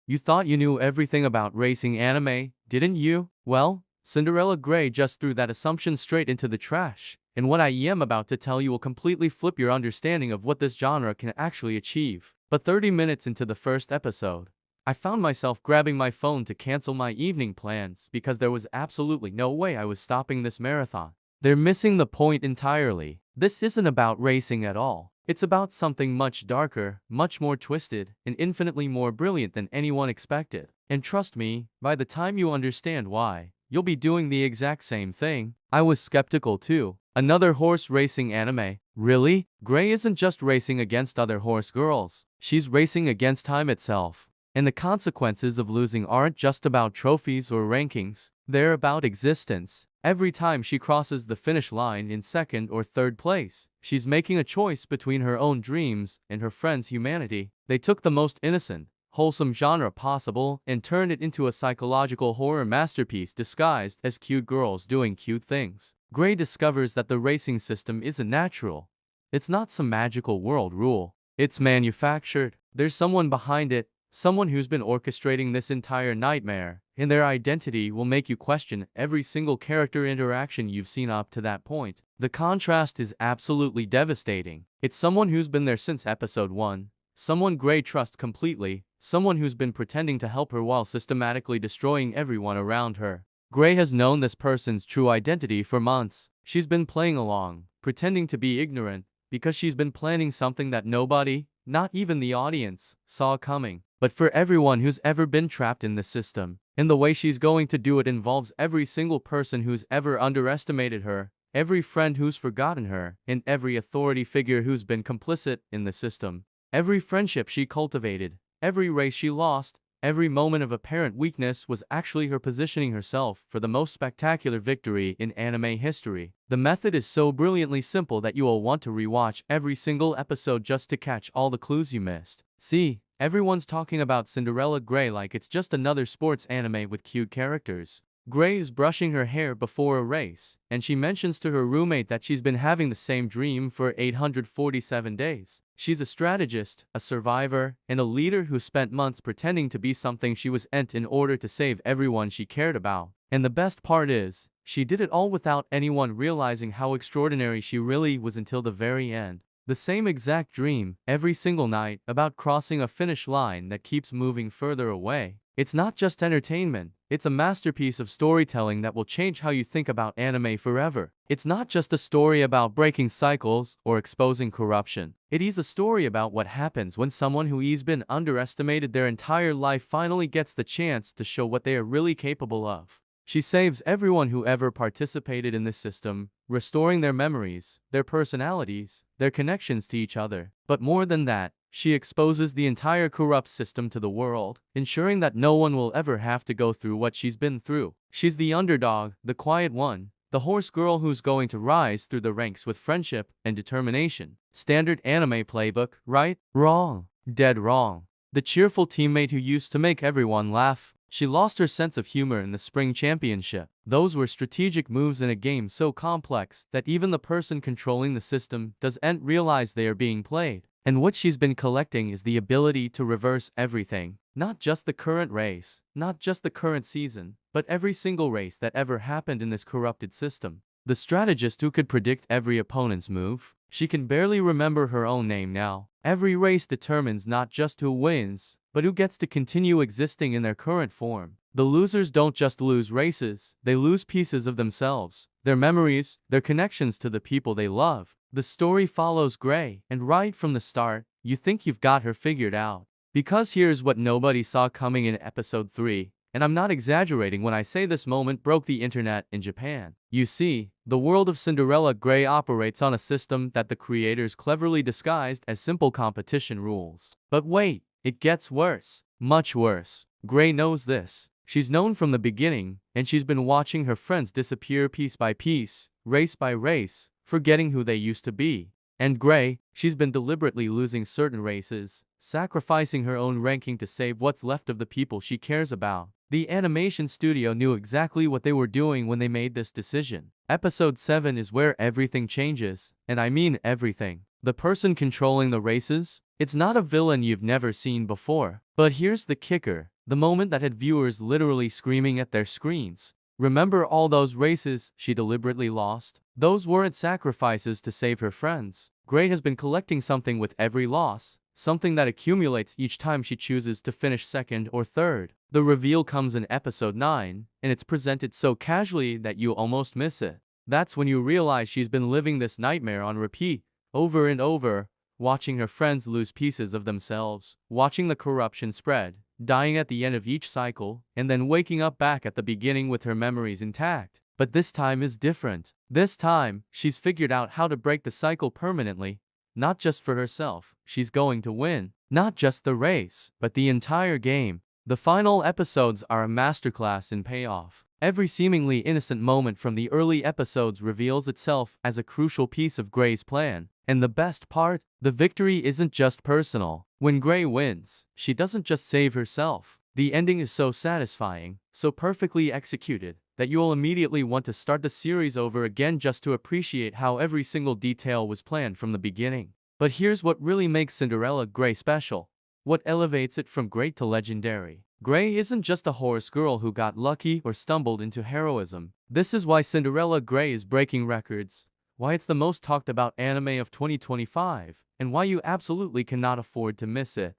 You thought you knew everything about racing anime, didn't you? Well, Cinderella Gray just threw that assumption straight into the trash. And what I am about to tell you will completely flip your understanding of what this genre can actually achieve. But 30 minutes into the first episode, I found myself grabbing my phone to cancel my evening plans because there was absolutely no way I was stopping this marathon. They're missing the point entirely. This isn't about racing at all. It's about something much darker, much more twisted, and infinitely more brilliant than anyone expected. And trust me, by the time you understand why, you'll be doing the exact same thing. I was skeptical too. Another horse racing anime? Really? Gray isn't just racing against other horse girls. She's racing against time itself. And the consequences of losing aren't just about trophies or rankings. They're about existence. Every time she crosses the finish line in second or third place, she's making a choice between her own dreams and her friend's humanity. They took the most innocent, wholesome genre possible and turned it into a psychological horror masterpiece disguised as cute girls doing cute things. Gray discovers that the racing system isn't natural. It's not some magical world rule. It's manufactured. There's someone behind it, someone who's been orchestrating this entire nightmare, and their identity will make you question every single character interaction you've seen up to that point. The contrast is absolutely devastating. It's someone who's been there since episode 1, someone Gray trusts completely, someone who's been pretending to help her while systematically destroying everyone around her. Gray has known this person's true identity for months. She's been playing along, pretending to be ignorant, because she's been planning something that nobody, not even the audience, saw coming. But for everyone who's ever been trapped in the system, and the way she's going to do it involves every single person who's ever underestimated her, every friend who's forgotten her, and every authority figure who's been complicit in the system. Every friendship she cultivated, every race she lost, every moment of apparent weakness was actually her positioning herself for the most spectacular victory in anime history. The method is so brilliantly simple that you will want to rewatch every single episode just to catch all the clues you missed. See, everyone's talking about Cinderella Gray like it's just another sports anime with cute characters. Gray is brushing her hair before a race, and she mentions to her roommate that she's been having the same dream for 847 days. She's a strategist, a survivor, and a leader who spent months pretending to be something she wasn't in order to save everyone she cared about. And the best part is, she did it all without anyone realizing how extraordinary she really was until the very end. The same exact dream, every single night, about crossing a finish line that keeps moving further away. It's not just entertainment, it's a masterpiece of storytelling that will change how you think about anime forever. It's not just a story about breaking cycles or exposing corruption. It is a story about what happens when someone who has been underestimated their entire life finally gets the chance to show what they are really capable of. She saves everyone who ever participated in this system, restoring their memories, their personalities, their connections to each other. But more than that, she exposes the entire corrupt system to the world, ensuring that no one will ever have to go through what she's been through. She's the underdog, the quiet one, the horse girl who's going to rise through the ranks with friendship and determination. Standard anime playbook, right? Wrong. Dead wrong. The cheerful teammate who used to make everyone laugh. She lost her sense of humor in the spring championship. Those were strategic moves in a game so complex that even the person controlling the system doesn't realize they are being played. And what she's been collecting is the ability to reverse everything. Not just the current race, not just the current season, but every single race that ever happened in this corrupted system. The strategist who could predict every opponent's move. She can barely remember her own name now. Every race determines not just who wins, but who gets to continue existing in their current form. The losers don't just lose races, they lose pieces of themselves, their memories, their connections to the people they love. The story follows Gray, and right from the start, you think you've got her figured out. Because here's what nobody saw coming in episode 3, and I'm not exaggerating when I say this moment broke the internet in Japan. You see, the world of Cinderella Gray operates on a system that the creators cleverly disguised as simple competition rules. But wait, it gets worse. Much worse. Gray knows this. She's known from the beginning, and she's been watching her friends disappear piece by piece, race by race, forgetting who they used to be. And Gray, she's been deliberately losing certain races, sacrificing her own ranking to save what's left of the people she cares about. The animation studio knew exactly what they were doing when they made this decision. Episode 7 is where everything changes, and I mean everything. The person controlling the races? It's not a villain you've never seen before. But here's the kicker. The moment that had viewers literally screaming at their screens. Remember all those races she deliberately lost? Those weren't sacrifices to save her friends. Gray has been collecting something with every loss, something that accumulates each time she chooses to finish second or third. The reveal comes in episode 9, and it's presented so casually that you almost miss it. That's when you realize she's been living this nightmare on repeat, over and over, watching her friends lose pieces of themselves, watching the corruption spread, dying at the end of each cycle, and then waking up back at the beginning with her memories intact. But this time is different. This time, she's figured out how to break the cycle permanently. Not just for herself, she's going to win. Not just the race, but the entire game. The final episodes are a masterclass in payoff. Every seemingly innocent moment from the early episodes reveals itself as a crucial piece of Gray's plan. And the best part, the victory isn't just personal. When Gray wins, she doesn't just save herself. The ending is so satisfying, so perfectly executed, that you'll immediately want to start the series over again just to appreciate how every single detail was planned from the beginning. But here's what really makes Cinderella Gray special. What elevates it from great to legendary. Gray isn't just a horse girl who got lucky or stumbled into heroism. This is why Cinderella Gray is breaking records, why it's the most talked about anime of 2025, and why you absolutely cannot afford to miss it.